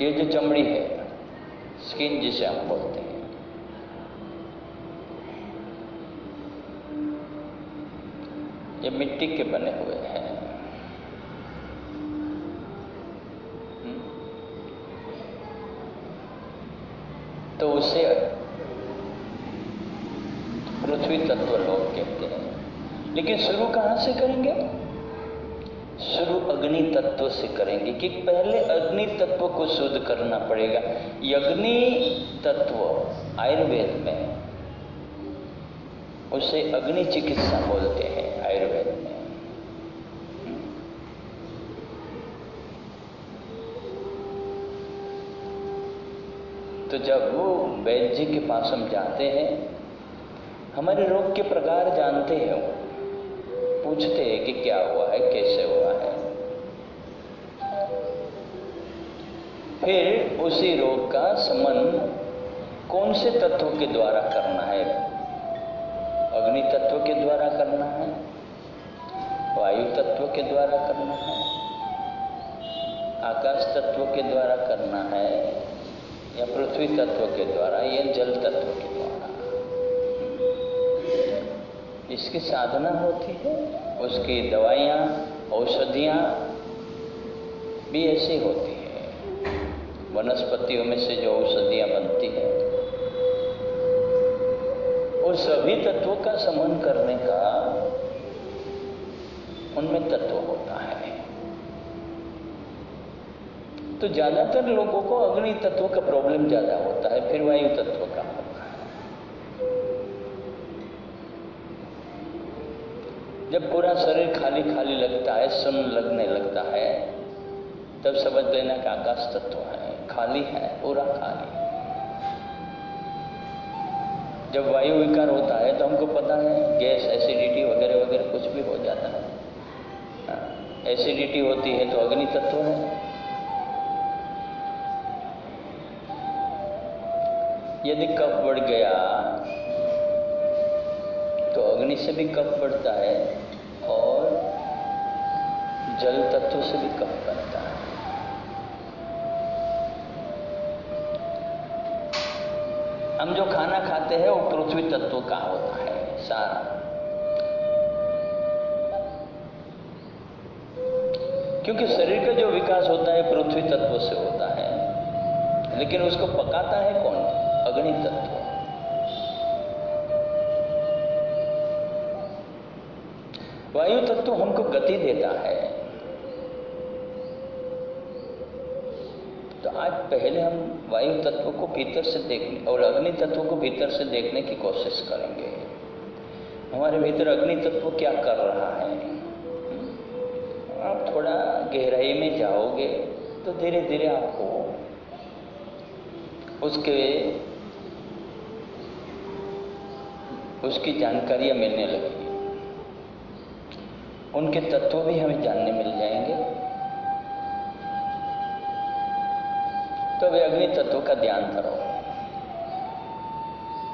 ये जो चमड़ी है, स्किन जिसे हम बोलते हैं, ये मिट्टी के बने हुए हैं। तो उसे पृथ्वी तत्व लोग कहते हैं। लेकिन शुरू कहां से करेंगे? शुरू अग्नि तत्व से करेंगे कि पहले अग्नि तत्व को शुद्ध करना पड़ेगा। अग्नि तत्व आयुर्वेद में उसे अग्नि चिकित्सा बोलते हैं आयुर्वेद में। तो जब वो वैद्य जी के पास हम जाते हैं, हमारे रोग के प्रकार जानते हैं, वो पूछते हैं कि क्या हुआ है, कैसे हुआ है, फिर उसी रोग का शमन कौन से तत्व के द्वारा करना है? अग्नि तत्व के द्वारा करना है, वायु तत्व के द्वारा करना है, आकाश तत्व के द्वारा करना है, या पृथ्वी तत्व के द्वारा, या जल तत्व के द्वारा। इसकी साधना होती है, उसकी दवाइयाँ, औषधियाँ भी ऐसी होती है। वनस्पतियों में से जो औषधियाँ बनती हैं, उस सभी तत्वों का समन करने का उनमें तत्व होता है। तो ज्यादातर लोगों को अग्नि तत्व का प्रॉब्लम ज्यादा होता है, फिर वायु तत्व का होता है। जब पूरा शरीर खाली खाली लगता है, सुन्न लगने लगता है, तब समझ लेना कि आकाश तत्व है, खाली है, पूरा खाली। जब वायु विकार होता है तो हमको पता है गैस, एसिडिटी वगैरह वगैरह कुछ भी हो जाता है। एसिडिटी होती है तो अग्नि तत्व है। यदि कफ बढ़ गया तो अग्नि से भी कफ बढ़ता है और जल तत्व से भी कफ बनता है। हम जो खाना खाते हैं वो पृथ्वी तत्व का होता है सारा। क्योंकि शरीर का जो विकास होता है पृथ्वी तत्व से होता है, लेकिन उसको पकाता है कौन? अग्नि तत्व। वायु तत्व हमको गति देता है। तो आज पहले हम वायु तत्व को भीतर से देखने और अग्नि तत्व को भीतर से देखने की कोशिश करेंगे। हमारे भीतर अग्नि तत्व क्या कर रहा है? आप थोड़ा गहराई में जाओगे तो धीरे धीरे आपको उसकी जानकारियां मिलने लगेगी। उनके तत्व भी हमें जानने मिल जाएंगे। तो वे अग्नि तत्व का ध्यान करो,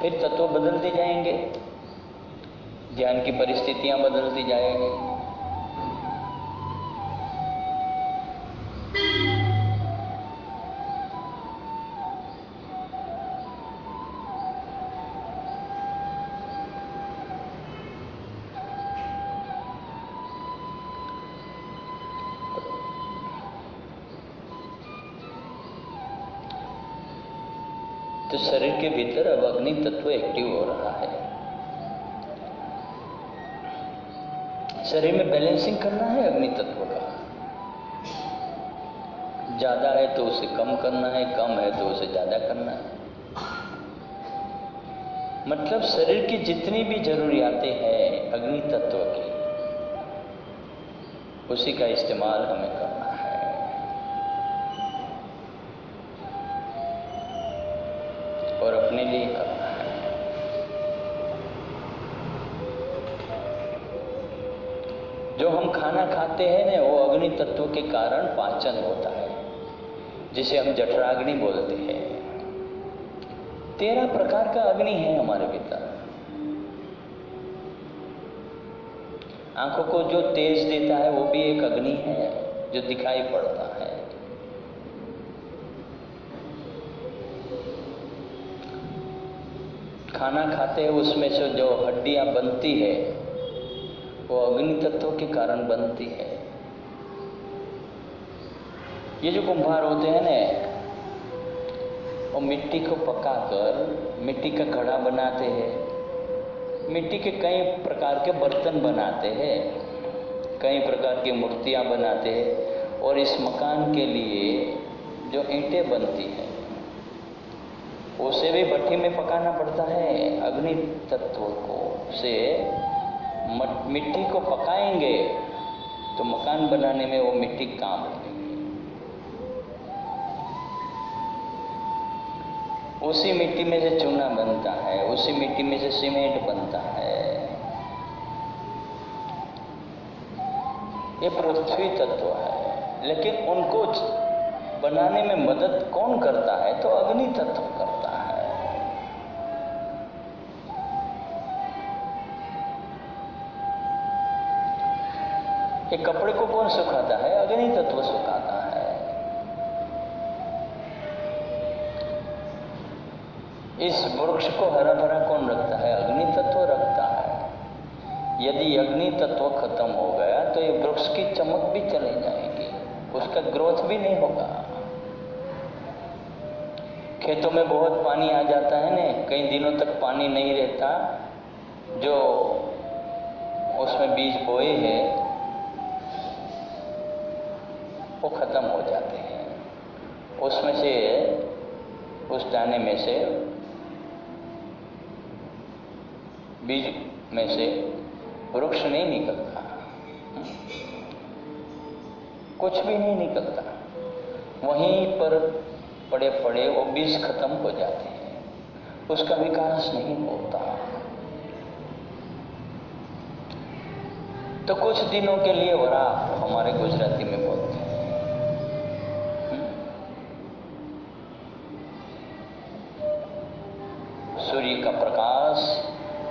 फिर तत्व बदलते जाएंगे, ध्यान की परिस्थितियां बदलती जाएंगी। तो शरीर के भीतर अब अग्नि तत्व एक्टिव हो रहा है। शरीर में बैलेंसिंग करना है अग्नि तत्व का। ज्यादा है तो उसे कम करना है, कम है तो उसे ज्यादा करना है। मतलब शरीर की जितनी भी जरूरियातें हैं अग्नि तत्व की, उसी का इस्तेमाल हमें करना है। और अपने लिए करना है। जो हम खाना खाते हैं ना, वो अग्नि तत्व के कारण पाचन होता है, जिसे हम जठराग्नि बोलते हैं। 13 प्रकार का अग्नि है हमारे भीतर। आंखों को जो तेज देता है वो भी एक अग्नि है जो दिखाई पड़ता है। खाना खाते हैं उसमें से जो हड्डियां बनती है वो अग्नि तत्व के कारण बनती है। ये जो कुम्हार होते हैं ना, वो मिट्टी को पकाकर मिट्टी का घड़ा बनाते हैं, मिट्टी के कई प्रकार के बर्तन बनाते हैं, कई प्रकार की मूर्तियां बनाते हैं, और इस मकान के लिए जो ईंटें बनती हैं उसे भी भट्टी में पकाना पड़ता है। अग्नि तत्व को से मिट्टी को पकाएंगे तो मकान बनाने में वो मिट्टी काम लगेगी। उसी मिट्टी में से चूना बनता है, उसी मिट्टी में से सीमेंट बनता है। ये पृथ्वी तत्व है, लेकिन उनको बनाने में मदद कौन करता है? तो अग्नि तत्व करता है। ये कपड़े को कौन सुखाता है? अग्नि तत्व सुखाता है। इस वृक्ष को हरा भरा कौन रखता है? अग्नि तत्व रखता है। यदि अग्नि तत्व खत्म हो गया तो ये वृक्ष की चमक भी चली जाएगी, उसका ग्रोथ भी नहीं होगा। खेतों में बहुत पानी आ जाता है ना, कई दिनों तक पानी नहीं रहता, जो उसमें बीज बोए हैं वो खत्म हो जाते हैं। उसमें से उस दाने में से बीज में से वृक्ष नहीं निकलता, कुछ भी नहीं निकलता। वहीं पर पड़े पड़े वो बीज खत्म हो जाते हैं, उसका विकास नहीं होता। तो कुछ दिनों के लिए वराप हमारे गुजराती में बोलते हैं। सूर्य का प्रकाश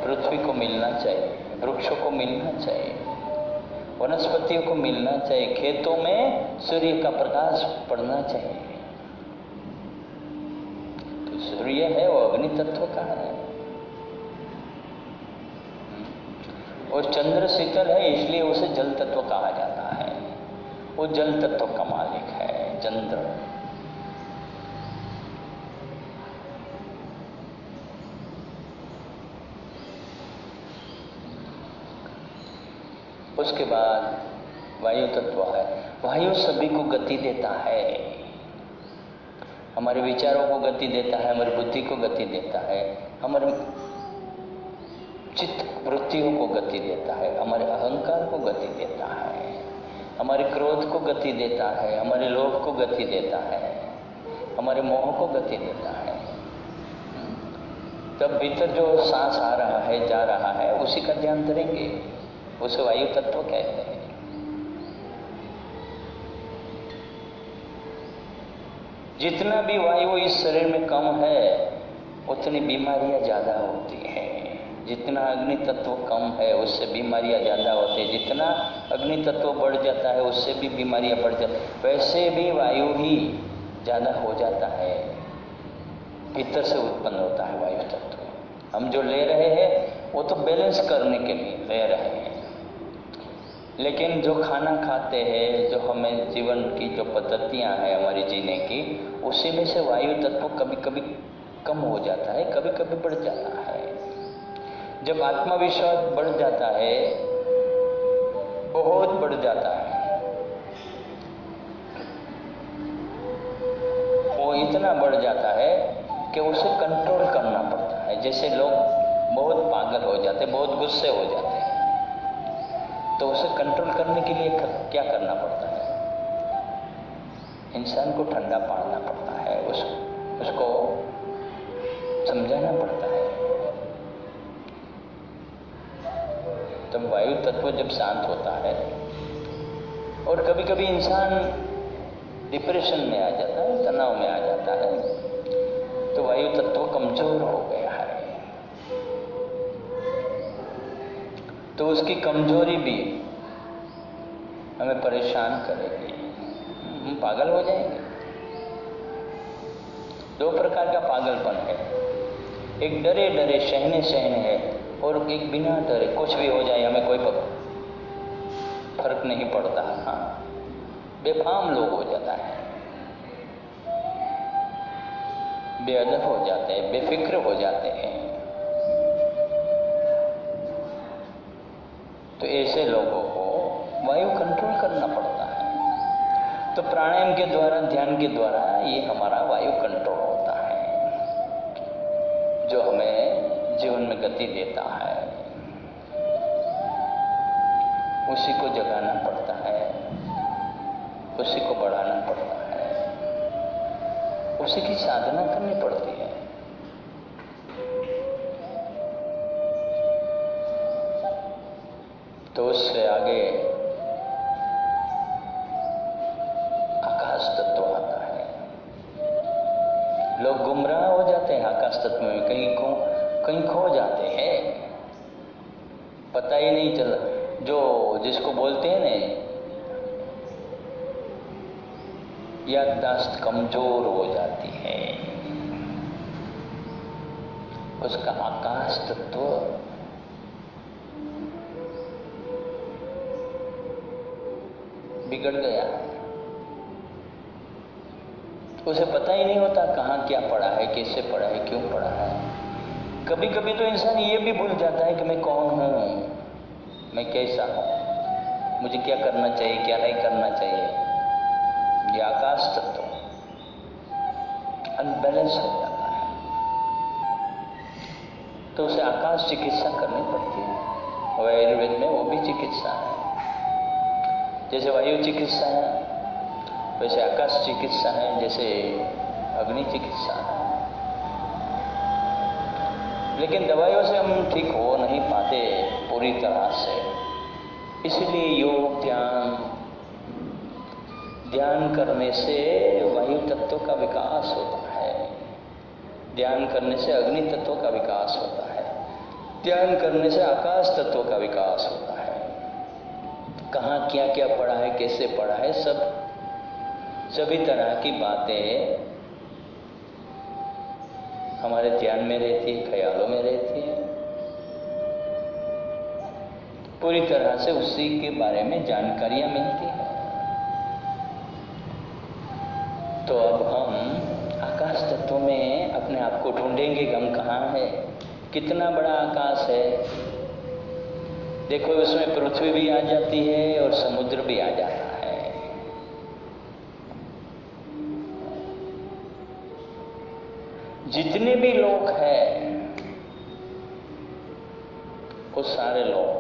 पृथ्वी को मिलना चाहिए, वृक्षों को मिलना चाहिए, वनस्पतियों को मिलना चाहिए, खेतों में सूर्य का प्रकाश पड़ना चाहिए। तो सूर्य है वो अग्नि तत्व का है, और चंद्र शीतल है इसलिए उसे जल तत्व कहा जाता है। वो जल तत्व का मालिक है चंद्र। उसके बाद वायु तत्व है। वायु सभी को गति देता है, हमारे विचारों को गति देता है, हमारी बुद्धि को गति देता है, हमारे चित्त वृत्तियों को गति देता है, हमारे अहंकार को गति देता है, हमारे क्रोध को गति देता है, हमारे लोभ को गति देता है, हमारे मोह को गति देता है। तब भीतर जो सांस आ रहा है जा रहा है उसी का ध्यान करेंगे, उसे वायु तत्व कहते हैं। जितना भी वायु इस शरीर में कम है उतनी बीमारियां ज्यादा होती हैं। जितना अग्नि तत्व कम है उससे बीमारियां ज्यादा होती है, जितना अग्नि तत्व बढ़ जाता है उससे भी बीमारियां बढ़ जाती है। वैसे भी वायु ही ज्यादा हो जाता है, भीतर से उत्पन्न होता है वायु तत्व। हम जो ले रहे हैं वो तो बैलेंस करने के लिए ले रहे हैं, लेकिन जो खाना खाते हैं, जो हमें जीवन की जो पद्धतियां हैं हमारी जीने की, उसी में से वायु तत्व कभी कभी कम हो जाता है, कभी कभी बढ़ जाता है। जब आत्मविश्वास बढ़ जाता है, बहुत बढ़ जाता है, वो इतना बढ़ जाता है कि उसे कंट्रोल करना पड़ता है। जैसे लोग बहुत पागल हो जाते हैं, बहुत गुस्से हो जाते हैं, तो उसे कंट्रोल करने के लिए क्या करना पड़ता है? इंसान को ठंडा पालना पड़ता है, उसको समझाना पड़ता है। तब वायु तत्व जब शांत होता है, और कभी कभी इंसान डिप्रेशन में आ जाता है, तनाव में आ जाता है, तो वायु तत्व कमजोर हो गया है, तो उसकी कमजोरी भी हमें परेशान करेगी, हम पागल हो जाएंगे। दो प्रकार का पागलपन है। एक डरे डरे सहने सहने है, और एक बिना डरे कुछ भी हो जाए हमें कोई फर्क नहीं पड़ता। हाँ, बेफाम लोग हो जाता है, बेअदब हो जाते हैं, बेफिक्र हो जाते हैं। तो ऐसे लोगों को वायु कंट्रोल करना पड़ता है। तो प्राणायाम के द्वारा, ध्यान के द्वारा ये हमारा वायु कंट्रोल होता है, जो हमें जीवन में गति देता है। उसी को जगाना पड़ता है, उसी को बढ़ाना पड़ता है, उसी की साधना करनी पड़ती है। तो उससे आगे आकाश तत्व आता है। लोग गुमराह हो जाते हैं आकाश तत्व में, कहीं खो जाते हैं, पता ही नहीं चला। जो जिसको बोलते हैं ना, याददाश्त कमजोर हो जाती है, उसका आकाश तत्व बिगड़ गया है। उसे पता ही नहीं होता कहाँ क्या पड़ा है, कैसे पड़ा है, क्यों पड़ा है। कभी कभी तो इंसान ये भी भूल जाता है कि मैं कौन हूँ, मैं कैसा हूँ, मुझे क्या करना चाहिए, क्या नहीं करना चाहिए। ये आकाश तत्व अनबैलेंस हो जाता है, तो उसे आकाश चिकित्सा करनी पड़ती है। आयुर्वेद में वो भी चिकित्सा है। जैसे वायु चिकित्सा है, वैसे आकाश चिकित्सा है, जैसे अग्नि चिकित्सा है। लेकिन दवाइयों से हम ठीक हो नहीं पाते पूरी तरह से। इसलिए योग, ध्यान करने से वायु तत्व का विकास होता है, ध्यान करने से अग्नि तत्व का विकास होता है, ध्यान करने से आकाश तत्व का विकास होता है। कहाँ क्या क्या पड़ा है, कैसे पड़ा है, सभी तरह की बातें हमारे ध्यान में रहती है, ख्यालों में रहती है। पूरी तरह से उसी के बारे में जानकारियां मिलती है। तो अब हम आकाश तत्व में अपने आप को ढूंढेंगे कि हम कहाँ हैं, कितना बड़ा आकाश है। देखो, उसमें पृथ्वी भी आ जाती है और समुद्र भी आ जाता है। जितने भी लोग हैं, वो सारे लोग,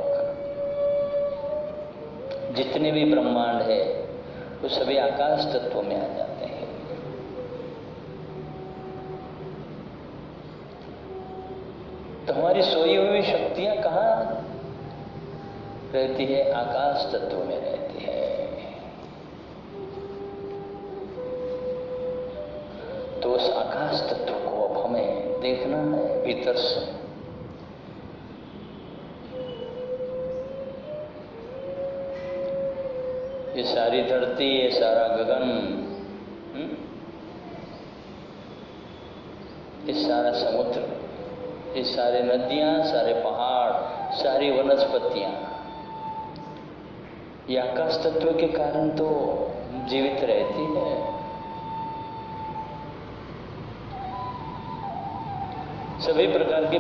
जितने भी ब्रह्मांड है, वो सभी आकाश तत्व में आ जाते हैं। तो हमारी सोई हुई शक्तियां कहाँ रहती है? आकाश तत्व में रहती है। तो उस आकाश तत्व को अब हमें देखना है भीतर से। ये सारी धरती, ये सारा गगन, ये सारा समुद्र, ये सारे नदियां, सारे पहाड़, सारी वनस्पतियां, ये आकाश तत्व के कारण तो जीवित रहती है। सभी प्रकार के